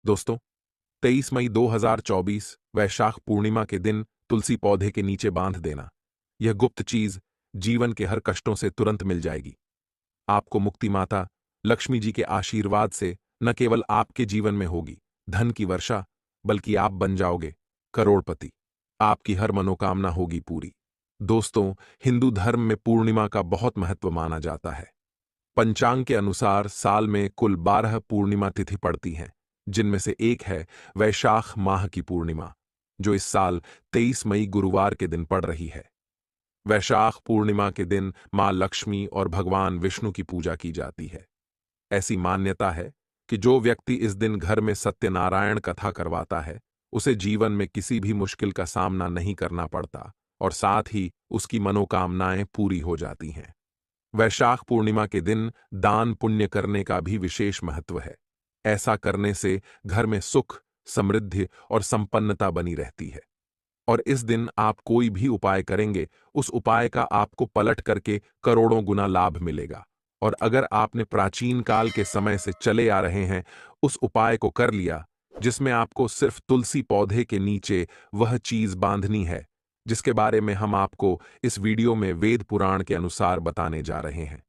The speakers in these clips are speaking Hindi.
दोस्तों, 23 मई 2024 वैशाख पूर्णिमा के दिन तुलसी पौधे के नीचे बांध देना। यह गुप्त चीज जीवन के हर कष्टों से तुरंत मिल जाएगी। आपको मुक्ति माता लक्ष्मी जी के आशीर्वाद से न केवल आपके जीवन में होगी धन की वर्षा, बल्कि आप बन जाओगे करोड़पति। आपकी हर मनोकामना होगी पूरी। दोस्तों, हिंदू धर्म में पूर्णिमा का बहुत महत्व माना जाता है। पंचांग के अनुसार साल में कुल 12 पूर्णिमा तिथि पड़ती हैं, जिनमें से एक है वैशाख माह की पूर्णिमा, जो इस साल 23 मई गुरुवार के दिन पड़ रही है। वैशाख पूर्णिमा के दिन मां लक्ष्मी और भगवान विष्णु की पूजा की जाती है। ऐसी मान्यता है कि जो व्यक्ति इस दिन घर में सत्यनारायण कथा करवाता है, उसे जीवन में किसी भी मुश्किल का सामना नहीं करना पड़ता और साथ ही उसकी मनोकामनाएं पूरी हो जाती हैं। वैशाख पूर्णिमा के दिन दान पुण्य करने का भी विशेष महत्व है। ऐसा करने से घर में सुख, समृद्धि और संपन्नता बनी रहती है। और इस दिन आप कोई भी उपाय करेंगे, उस उपाय का आपको पलट करके करोड़ों गुना लाभ मिलेगा। और अगर आपने प्राचीन काल के समय से चले आ रहे हैं उस उपाय को कर लिया, जिसमें आपको सिर्फ तुलसी पौधे के नीचे वह चीज बांधनी है जिसके बारे में हम आपको इस वीडियो में वेद पुराण के अनुसार बताने जा रहे हैं,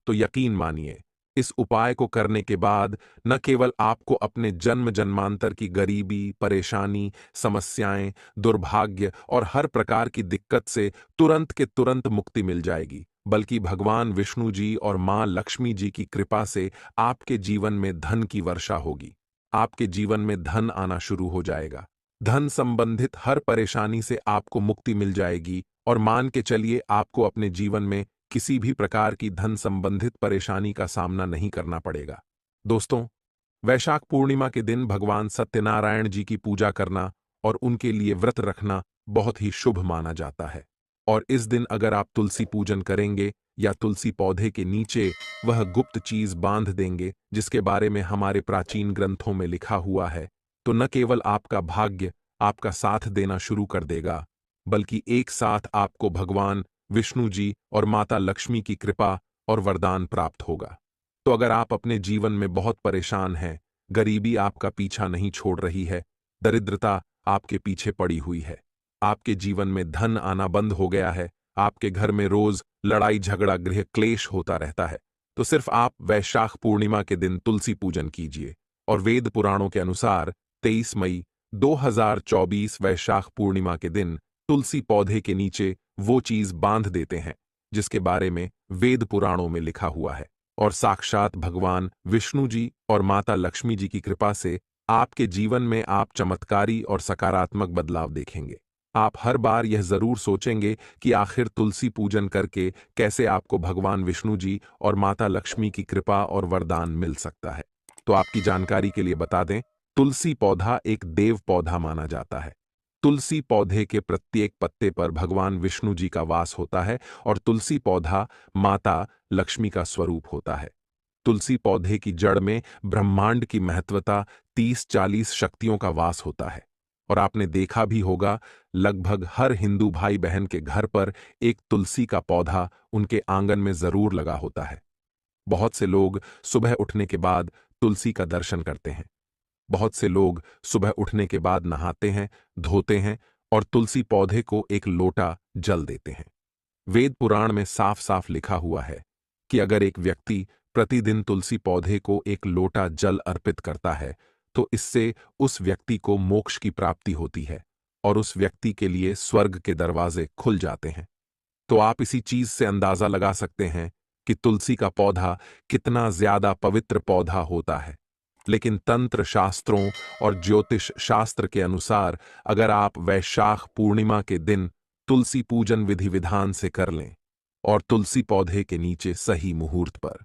तो यकीन मानिए, इस उपाय को करने के बाद न केवल आपको अपने जन्म जन्मांतर की गरीबी, परेशानी, समस्याएं, दुर्भाग्य और हर प्रकार की दिक्कत से तुरंत के तुरंत मुक्ति मिल जाएगी, बल्कि भगवान विष्णु जी और मां लक्ष्मी जी की कृपा से आपके जीवन में धन की वर्षा होगी। आपके जीवन में धन आना शुरू हो जाएगा। धन संबंधित हर परेशानी से आपको मुक्ति मिल जाएगी और मान के चलिए आपको अपने जीवन में किसी भी प्रकार की धन संबंधित परेशानी का सामना नहीं करना पड़ेगा। दोस्तों, वैशाख पूर्णिमा के दिन भगवान सत्यनारायण जी की पूजा करना और उनके लिए व्रत रखना बहुत ही शुभ माना जाता है। और इस दिन अगर आप तुलसी पूजन करेंगे या तुलसी पौधे के नीचे वह गुप्त चीज बांध देंगे जिसके बारे में हमारे प्राचीन ग्रंथों में लिखा हुआ है, तो न केवल आपका भाग्य आपका साथ देना शुरू कर देगा, बल्कि एक साथ आपको भगवान विष्णु जी और माता लक्ष्मी की कृपा और वरदान प्राप्त होगा। तो अगर आप अपने जीवन में बहुत परेशान हैं, गरीबी आपका पीछा नहीं छोड़ रही है, दरिद्रता आपके पीछे पड़ी हुई है, आपके जीवन में धन आना बंद हो गया है, आपके घर में रोज लड़ाई झगड़ा गृह क्लेश होता रहता है, तो सिर्फ आप वैशाख पूर्णिमा के दिन तुलसी पूजन कीजिए। और वेद पुराणों के अनुसार 23 मई 2024 वैशाख पूर्णिमा के दिन तुलसी पौधे के नीचे वो चीज बांध देते हैं जिसके बारे में वेद पुराणों में लिखा हुआ है। और साक्षात भगवान विष्णु जी और माता लक्ष्मी जी की कृपा से आपके जीवन में आप चमत्कारी और सकारात्मक बदलाव देखेंगे। आप हर बार यह जरूर सोचेंगे कि आखिर तुलसी पूजन करके कैसे आपको भगवान विष्णु जी और माता लक्ष्मी की कृपा और वरदान मिल सकता है। तो आपकी जानकारी के लिए बता दें, तुलसी पौधा एक देव पौधा माना जाता है। तुलसी पौधे के प्रत्येक पत्ते पर भगवान विष्णु जी का वास होता है और तुलसी पौधा माता लक्ष्मी का स्वरूप होता है। तुलसी पौधे की जड़ में ब्रह्मांड की महत्वता 30-40 शक्तियों का वास होता है। और आपने देखा भी होगा, लगभग हर हिंदू भाई बहन के घर पर एक तुलसी का पौधा उनके आंगन में जरूर लगा होता है। बहुत से लोग सुबह उठने के बाद तुलसी का दर्शन करते हैं। बहुत से लोग सुबह उठने के बाद नहाते हैं, धोते हैं और तुलसी पौधे को एक लोटा जल देते हैं। वेद पुराण में साफ साफ लिखा हुआ है कि अगर एक व्यक्ति प्रतिदिन तुलसी पौधे को एक लोटा जल अर्पित करता है, तो इससे उस व्यक्ति को मोक्ष की प्राप्ति होती है और उस व्यक्ति के लिए स्वर्ग के दरवाजे खुल जाते हैं। तो आप इसी चीज से अंदाजा लगा सकते हैं कि तुलसी का पौधा कितना ज्यादा पवित्र पौधा होता है। लेकिन तंत्र शास्त्रों और ज्योतिष शास्त्र के अनुसार अगर आप वैशाख पूर्णिमा के दिन तुलसी पूजन विधि विधान से कर लें और तुलसी पौधे के नीचे सही मुहूर्त पर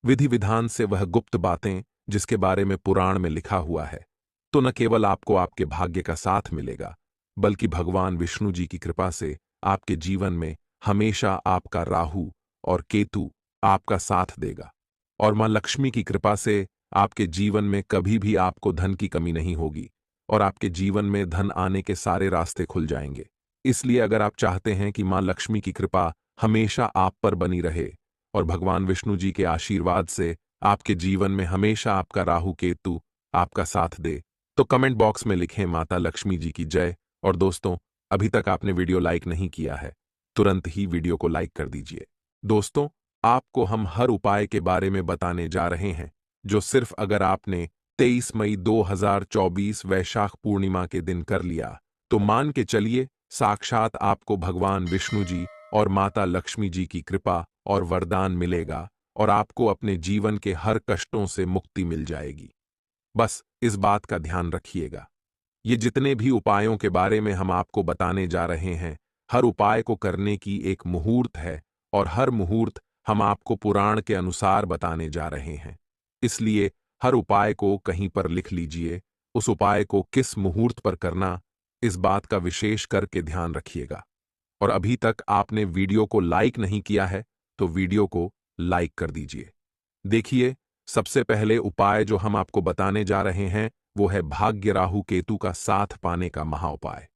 विधि विधान से वह गुप्त बातें जिसके बारे में पुराण में लिखा हुआ है, तो न केवल आपको आपके भाग्य का साथ मिलेगा, बल्कि भगवान विष्णु जी की कृपा से आपके जीवन में हमेशा आपका राहु और केतु आपका साथ देगा। और मां लक्ष्मी की कृपा से आपके जीवन में कभी भी आपको धन की कमी नहीं होगी और आपके जीवन में धन आने के सारे रास्ते खुल जाएंगे। इसलिए अगर आप चाहते हैं कि मां लक्ष्मी की कृपा हमेशा आप पर बनी रहे और भगवान विष्णु जी के आशीर्वाद से आपके जीवन में हमेशा आपका राहु केतु आपका साथ दे, तो आप इस तो कमेंट बॉक्स में लिखें माता लक्ष्मी जी की जय। और दोस्तों, अभी तक आपने वीडियो लाइक नहीं किया है, तुरंत ही वीडियो को लाइक कर दीजिए। दोस्तों, आपको हम हर उपाय के बारे में बताने जा रहे हैं, जो सिर्फ अगर आपने 23 मई 2024 वैशाख पूर्णिमा के दिन कर लिया, तो मान के चलिए साक्षात आपको भगवान विष्णु जी और माता लक्ष्मी जी की कृपा और वरदान मिलेगा और आपको अपने जीवन के हर कष्टों से मुक्ति मिल जाएगी। बस इस बात का ध्यान रखिएगा, ये जितने भी उपायों के बारे में हम आपको बताने जा रहे हैं, हर उपाय को करने की एक मुहूर्त है और हर मुहूर्त हम आपको पुराण के अनुसार बताने जा रहे हैं। इसलिए हर उपाय को कहीं पर लिख लीजिए, उस उपाय को किस मुहूर्त पर करना, इस बात का विशेष करके ध्यान रखिएगा। और अभी तक आपने वीडियो को लाइक नहीं किया है, तो वीडियो को लाइक कर दीजिए। देखिए, सबसे पहले उपाय जो हम आपको बताने जा रहे हैं, वो है भाग्य राहु केतु का साथ पाने का महा उपाय।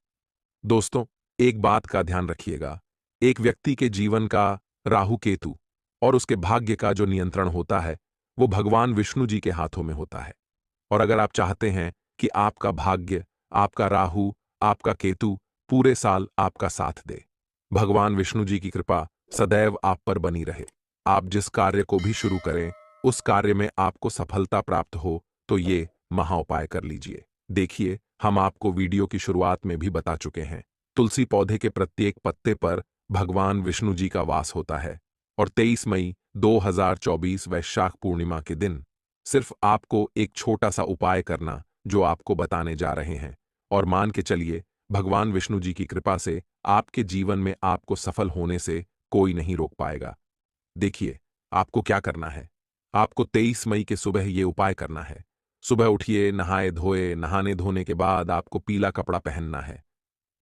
दोस्तों, एक बात का ध्यान रखिएगा, एक व्यक्ति के जीवन का राहु केतु और उसके भाग्य का जो नियंत्रण होता है, वो भगवान विष्णु जी के हाथों में होता है। और अगर आप चाहते हैं कि आपका भाग्य, आपका राहु, आपका केतु पूरे साल आपका साथ दे, भगवान विष्णु जी की कृपा सदैव आप पर बनी रहे, आप जिस कार्य को भी शुरू करें, उस कार्य में आपको सफलता प्राप्त हो, तो ये महा उपाय कर लीजिए। देखिए, हम आपको वीडियो की शुरुआत में भी बता चुके हैं, तुलसी पौधे के प्रत्येक पत्ते पर भगवान विष्णु जी का वास होता है। और 23 मई 2024 वैशाख पूर्णिमा के दिन सिर्फ आपको एक छोटा सा उपाय करना, जो आपको बताने जा रहे हैं, और मान के चलिए भगवान विष्णु जी की कृपा से आपके जीवन में आपको सफल होने से कोई नहीं रोक पाएगा। देखिए, आपको क्या करना है। आपको 23 मई के सुबह ये उपाय करना है। सुबह उठिए, नहाए धोए, नहाने धोने के बाद आपको पीला कपड़ा पहनना है।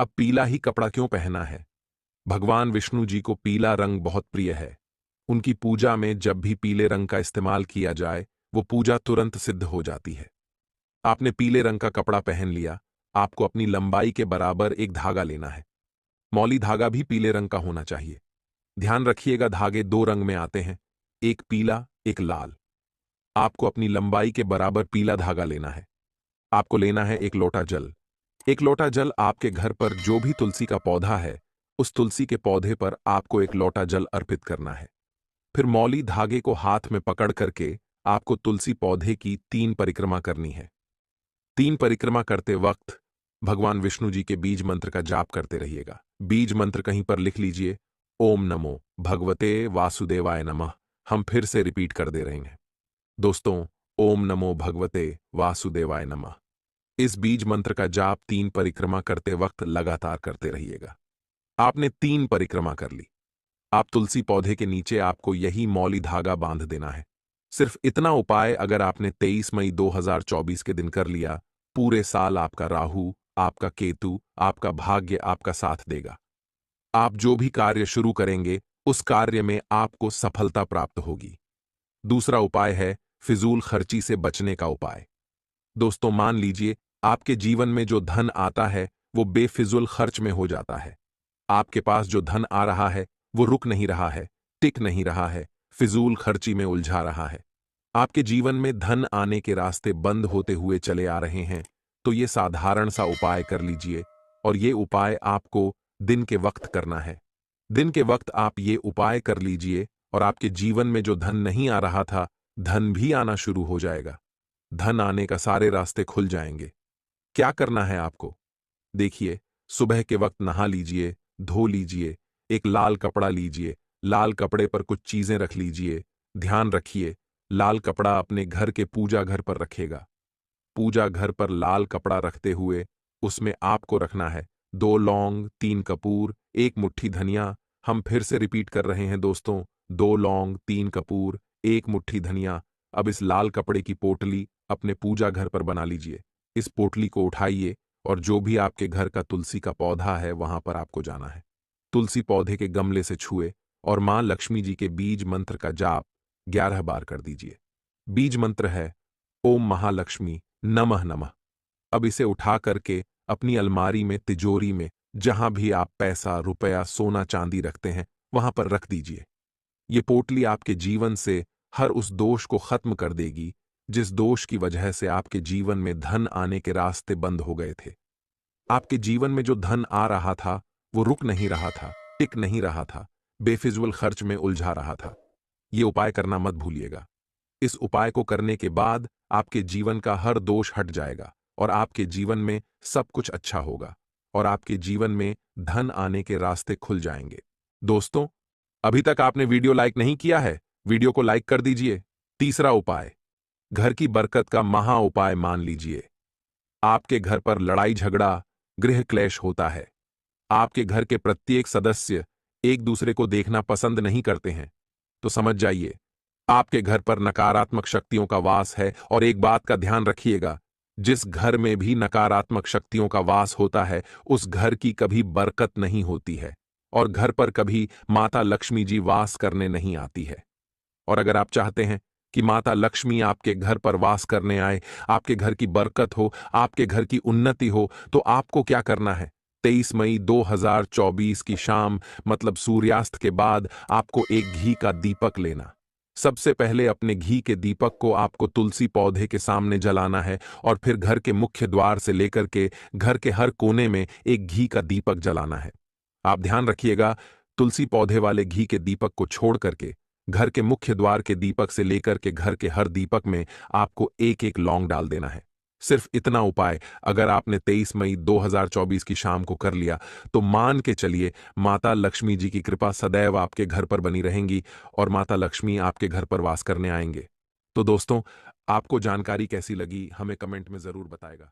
अब पीला ही कपड़ा क्यों पहना है? भगवान विष्णु जी को पीला रंग बहुत प्रिय है। उनकी पूजा में जब भी पीले रंग का इस्तेमाल किया जाए, वो पूजा तुरंत सिद्ध हो जाती है। आपने पीले रंग का कपड़ा पहन लिया, आपको अपनी लंबाई के बराबर एक धागा लेना है। मौली धागा भी पीले रंग का होना चाहिए। ध्यान रखिएगा, धागे दो रंग में आते हैं, एक पीला, एक लाल। आपको अपनी लंबाई के बराबर पीला धागा लेना है। आपको लेना है एक लोटा जल। एक लोटा जल आपके घर पर जो भी तुलसी का पौधा है, उस तुलसी के पौधे पर आपको एक लोटा जल अर्पित करना है। फिर मौली धागे को हाथ में पकड़ करके आपको तुलसी पौधे की 3 परिक्रमा करनी है। 3 परिक्रमा करते वक्त भगवान विष्णु जी के बीज मंत्र का जाप करते रहिएगा। बीज मंत्र कहीं पर लिख लीजिए, ओम नमो भगवते वासुदेवाय नमः। हम फिर से रिपीट कर दे रहे हैं। दोस्तों, ओम नमो भगवते वासुदेवाय नमः। इस बीज मंत्र का जाप 3 परिक्रमा करते वक्त लगातार करते रहिएगा। आपने 3 परिक्रमा कर ली। आप तुलसी पौधे के नीचे आपको यही मौली धागा बांध देना है। सिर्फ इतना उपाय अगर आपने 23 मई 2024 के दिन कर लिया, पूरे साल आपका राहु, आपका केतु, आपका भाग्य आपका साथ देगा। आप जो भी कार्य शुरू करेंगे, उस कार्य में आपको सफलता प्राप्त होगी। दूसरा उपाय है फिजूल खर्ची से बचने का उपाय। दोस्तों, मान लीजिए आपके जीवन में जो धन आता है, वो बेफिजूल खर्च में हो जाता है। आपके पास जो धन आ रहा है, वो रुक नहीं रहा है, टिक नहीं रहा है, फिजूल खर्ची में उलझा रहा है। आपके जीवन में धन आने के रास्ते बंद होते हुए चले आ रहे हैं, तो ये साधारण सा उपाय कर लीजिए। और ये उपाय आपको दिन के वक्त करना है। दिन के वक्त आप ये उपाय कर लीजिए और आपके जीवन में जो धन नहीं आ रहा था, धन भी आना शुरू हो जाएगा। धन आने का सारे रास्ते खुल जाएंगे। क्या करना है आपको? देखिए, सुबह के वक्त नहा लीजिए, धो लीजिए, एक लाल कपड़ा लीजिए, लाल कपड़े पर कुछ चीजें रख लीजिए। ध्यान रखिए, लाल कपड़ा अपने घर के पूजा घर पर रखेगा। पूजा घर पर लाल कपड़ा रखते हुए उसमें आपको रखना है 2 लौंग, 3 कपूर, 1 मुट्ठी धनिया। हम फिर से रिपीट कर रहे हैं दोस्तों, 2 लौंग, 3 कपूर, 1 मुट्ठी धनिया। अब इस लाल कपड़े की पोटली अपने पूजा घर पर बना लीजिए। इस पोटली को उठाइए और जो भी आपके घर का तुलसी का पौधा है, वहां पर आपको जाना है। तुलसी पौधे के गमले से छुए और मां लक्ष्मी जी के बीज मंत्र का जाप 11 बार कर दीजिए। बीज मंत्र है ओम महालक्ष्मी नमः नमः। अब इसे उठा करके अपनी अलमारी में, तिजोरी में, जहां भी आप पैसा, रुपया, सोना चांदी रखते हैं, वहां पर रख दीजिए। ये पोटली आपके जीवन से हर उस दोष को खत्म कर देगी जिस दोष की वजह से आपके जीवन में धन आने के रास्ते बंद हो गए थे। आपके जीवन में जो धन आ रहा था वो रुक नहीं रहा था, टिक नहीं रहा था, बेफिजूल खर्च में उलझा रहा था। ये उपाय करना मत भूलिएगा। इस उपाय को करने के बाद आपके जीवन का हर दोष हट जाएगा और आपके जीवन में सब कुछ अच्छा होगा और आपके जीवन में धन आने के रास्ते खुल जाएंगे। दोस्तों, अभी तक आपने वीडियो लाइक नहीं किया है, वीडियो को लाइक कर दीजिए। तीसरा उपाय, घर की बरकत का महा उपाय मान लीजिए। आपके घर पर लड़ाई झगड़ा, गृह क्लेश होता है। आपके घर के प्रत्येक सदस्य एक दूसरे को देखना पसंद नहीं करते हैं, तो समझ जाइए आपके घर पर नकारात्मक शक्तियों का वास है। और एक बात का ध्यान रखिएगा, जिस घर में भी नकारात्मक शक्तियों का वास होता है उस घर की कभी बरकत नहीं होती है और घर पर कभी माता लक्ष्मी जी वास करने नहीं आती है। और अगर आप चाहते हैं कि माता लक्ष्मी आपके घर पर वास करने आए, आपके घर की बरकत हो, आपके घर की उन्नति हो, तो आपको क्या करना है? 23 मई 2024 की शाम मतलब सूर्यास्त के बाद आपको एक घी का दीपक लेना। सबसे पहले अपने घी के दीपक को आपको तुलसी पौधे के सामने जलाना है और फिर घर के मुख्य द्वार से लेकर के घर के हर कोने में एक घी का दीपक जलाना है। आप ध्यान रखिएगा, तुलसी पौधे वाले घी के दीपक को छोड़ करके घर के मुख्य द्वार के दीपक से लेकर के घर के हर दीपक में आपको एक एक लौंग डाल देना है। सिर्फ इतना उपाय अगर आपने 23 मई 2024 की शाम को कर लिया तो मान के चलिए माता लक्ष्मी जी की कृपा सदैव आपके घर पर बनी रहेंगी और माता लक्ष्मी आपके घर पर वास करने आएंगे। तो दोस्तों, आपको जानकारी कैसी लगी हमें कमेंट में जरूर बताएगा।